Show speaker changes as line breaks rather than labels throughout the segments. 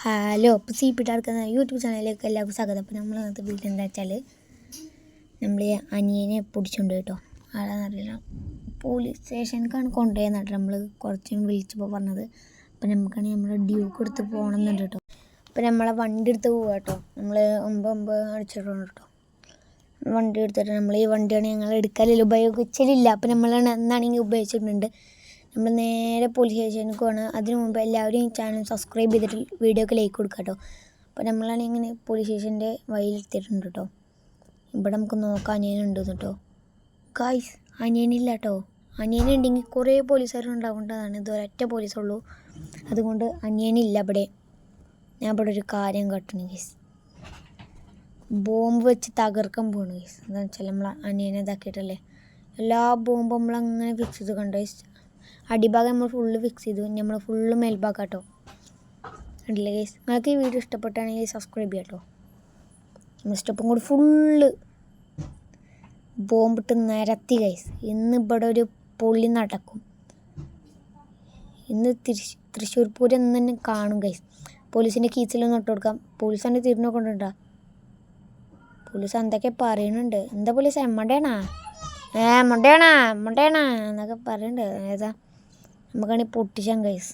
Hello, ഇപ്പോൾ C P ടാർക്കുന്ന YouTube ചാനലിലേക്ക് എല്ലാവർക്കും സ്വാഗതം. അപ്പോൾ നമ്മൾ ഇന്നത്തെ വീട്ടിൽ എന്താ വെച്ചാൽ നമ്മൾ അനിയനെ പിടിച്ചുകൊണ്ട് കേട്ടോ. ആരാന്ന് അറിയില്ല, പോലീസ് സ്റ്റേഷനിലേക്കാണ് കൊണ്ടുപോയെന്ന് കേട്ടോ. നമ്മൾ കുറച്ചും വിളിച്ചപ്പോൾ പറഞ്ഞത്. അപ്പോൾ നമുക്കാണെങ്കിൽ നമ്മുടെ ഡ്യൂക്ക് എടുത്ത് പോകണമെന്നുണ്ട് കേട്ടോ. അപ്പോൾ നമ്മളെ വണ്ടി എടുത്ത് പോവുക കേട്ടോ. നമ്മൾ 9 അടിച്ചിട്ടുണ്ട് കേട്ടോ. വണ്ടി എടുത്തിട്ട് നമ്മൾ ഈ വണ്ടിയാണ് ഞങ്ങൾ എടുക്കലില്ല, ഉപയോഗിച്ചില്ല. അപ്പോൾ നമ്മൾ എന്നാണെങ്കിൽ ഉപയോഗിച്ചിട്ടുണ്ട്. നമ്മൾ നേരെ പോലീസ് സ്റ്റേഷനിലേക്ക് പോകണം. അതിനു മുമ്പ് എല്ലാവരും ഈ ചാനൽ സബ്സ്ക്രൈബ് ചെയ്തിട്ട് വീഡിയോക്ക് ലൈക്ക് കൊടുക്കുക കേട്ടോ. അപ്പോൾ നമ്മളാണെങ്കിൽ ഇങ്ങനെ പോലീസ് സ്റ്റേഷൻ്റെ വഴിയിലെത്തിയിട്ടുണ്ട് കേട്ടോ. ഇവിടെ നമുക്ക് നോക്കാം അനിയനുണ്ട് കേട്ടോ. ഗായ്സ്, അനിയനില്ല കേട്ടോ. അനിയനുണ്ടെങ്കിൽ കുറേ പോലീസുകാരുണ്ടാവേണ്ടതാണ്. ഇത് ഒരൊറ്റ പോലീസുള്ളൂ. അതുകൊണ്ട് അനിയനില്ല ഇവിടെ. ഞാൻ ഇവിടെ ഒരു കാര്യം കാട്ടണം ഗൈസ്. ബോംബ് വെച്ച് തകർക്കാൻ പോകണം ഗൈസ്. എന്താണെന്ന് വെച്ചാൽ നമ്മൾ അനിയനെ ഇതാക്കിയിട്ടല്ലേ എല്ലാ ബോംബും നമ്മളങ്ങനെ ഫിക്സ് ചെയ്ത് കണ്ടു ഗൈസ്. അടിഭാഗം നമ്മൾ ഫുള്ള് ഫിക്സ് ചെയ്തു. നമ്മൾ ഫുള്ള് മേൽഭാഗം കേട്ടോ. കണ്ടില്ലേ ഗൈസ്? നിങ്ങൾക്ക് ഈ വീഡിയോ ഇഷ്ടപ്പെട്ടാണെങ്കിൽ സബ്സ്ക്രൈബ് ചെയ്യാം കേട്ടോ. നമ്മൾ സ്റ്റെപ്പും കൂടി ഫുള്ള് ബോംബിട്ട് നിരത്തി ഗൈസ്. ഇന്ന് ഇവിടെ ഒരു പൊള്ളി നടക്കും. ഇന്ന് തൃശ്ശൂർ പൂരം എന്ന് തന്നെ കാണും ഗൈസ്. പോലീസിൻ്റെ കീസിലൊന്നും ഇട്ട് കൊടുക്കാം. പോലീസിൻ്റെ തിരിഞ്ഞു കൊണ്ടുണ്ടാ. പോലീസ് എന്തൊക്കെ പറയുന്നുണ്ട്. എന്താ പോലീസ് മണ്ടേണാ മണ്ടേണാ എന്നൊക്കെ പറയുന്നുണ്ട്. ഏതാ നമുക്കാണെങ്കിൽ പൊട്ടിച്ചാൻ ഗൈസ്.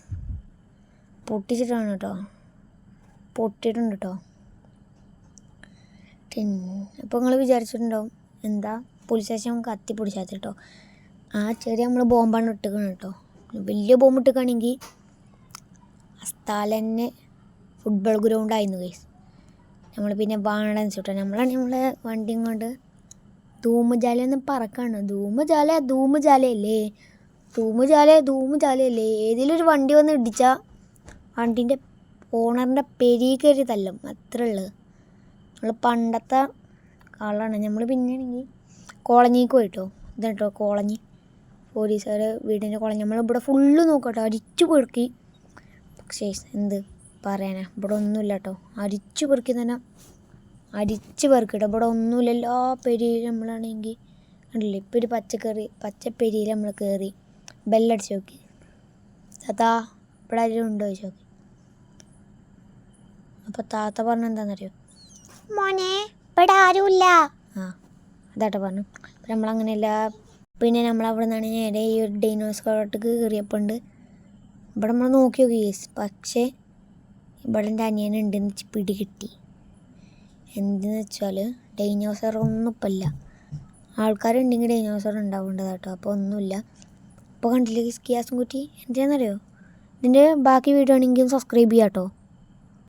പൊട്ടിച്ചിട്ടാണ് കേട്ടോ. പൊട്ടിയിട്ടുണ്ട് കേട്ടോ. അപ്പോൾ നിങ്ങൾ വിചാരിച്ചിട്ടുണ്ടാവും എന്താ പോലീസ് സ്റ്റേഷൻ കത്തി പൊടിച്ചാത്ത കേട്ടോ. ആ ചെറിയ നമ്മൾ ബോംബാണ് ഇട്ടുക്കണം കേട്ടോ. വലിയ ബോംബ് ഇട്ടുകയാണെങ്കിൽ ആ സ്ഥലം തന്നെ ഫുട്ബോൾ ഗ്രൗണ്ടായിരുന്നു ഗൈസ്. നമ്മൾ പിന്നെ വാണന്ന് വെച്ചിട്ടോ. നമ്മളെ വണ്ടിയും കൊണ്ട് ധൂമജാലയൊന്നും പറക്കാണ്. ധൂമജാലയല്ലേ ഏതെങ്കിലും ഒരു വണ്ടി വന്ന് ഇടിച്ചാൽ വണ്ടീൻ്റെ ഓണറിൻ്റെ പെരി കയറി തല്ലും. അത്രേ ഉള്ളു. നമ്മൾ പണ്ടത്തെ ആളാണ്. നമ്മൾ പിന്നെയാണെങ്കിൽ കോളനിക്ക് പോയിട്ടോ. ഇതാട്ടോ കോളനി, പോലീസുകാർ വീടിൻ്റെ കോളനി. നമ്മളിവിടെ ഫുള്ള് നോക്കട്ടോ, അരിച്ചു പെറുക്കി. പക്ഷേ എന്ത് പറയാനാ, ഇവിടെ ഒന്നുമില്ല കേട്ടോ. അരിച്ചു പെറുക്കി തന്നെ അരിച്ച് പെറുക്കിട്ടോ. ഇവിടെ ഒന്നുമില്ല. എല്ലാ പെരിയിലും നമ്മളാണെങ്കിൽ കണ്ടില്ലേ, ഇപ്പോൾ ഒരു പച്ചപ്പെരിയിൽ നമ്മൾ കയറി ബെല്ലടിച്ച് നോക്കി. താത്താ ഇവിടെ ആരും ഉണ്ടോ ചോദിച്ചു നോക്കി. അപ്പോൾ താത്ത പറഞ്ഞ എന്താണെന്നറിയോ, മോനെ ഇവിടെ ആരുമില്ല. അതാട്ടോ പറഞ്ഞു. അപ്പം നമ്മളങ്ങനെയല്ല. പിന്നെ നമ്മളവിടെ നിന്നാണ് നേരെ ഈ ഒരു ഡൈനോസറോട്ട് കയറിയപ്പോൾ ഉണ്ട്. ഇവിടെ നമ്മൾ നോക്കി നോക്കി കേസ്. പക്ഷേ ഇവിടെ എൻ്റെ അനിയനുണ്ടെന്ന് പിടികിട്ടി. എന്തെന്ന് വെച്ചാൽ ഡൈനോസറൊന്നും ഇപ്പം ഇല്ല. ആൾക്കാരുണ്ടെങ്കിൽ ഡൈനോസർ ഉണ്ടാവേണ്ടത് കേട്ടോ. അപ്പോൾ ഒന്നുമില്ല. അപ്പോൾ കണ്ടില്ലേ ഗ്യാസും കുറ്റി. എന്തിനാണെന്നറിയോ, ഇതിൻ്റെ ബാക്കി വീഡിയോ ആണെങ്കിൽ സബ്സ്ക്രൈബ് ചെയ്യാം കേട്ടോ.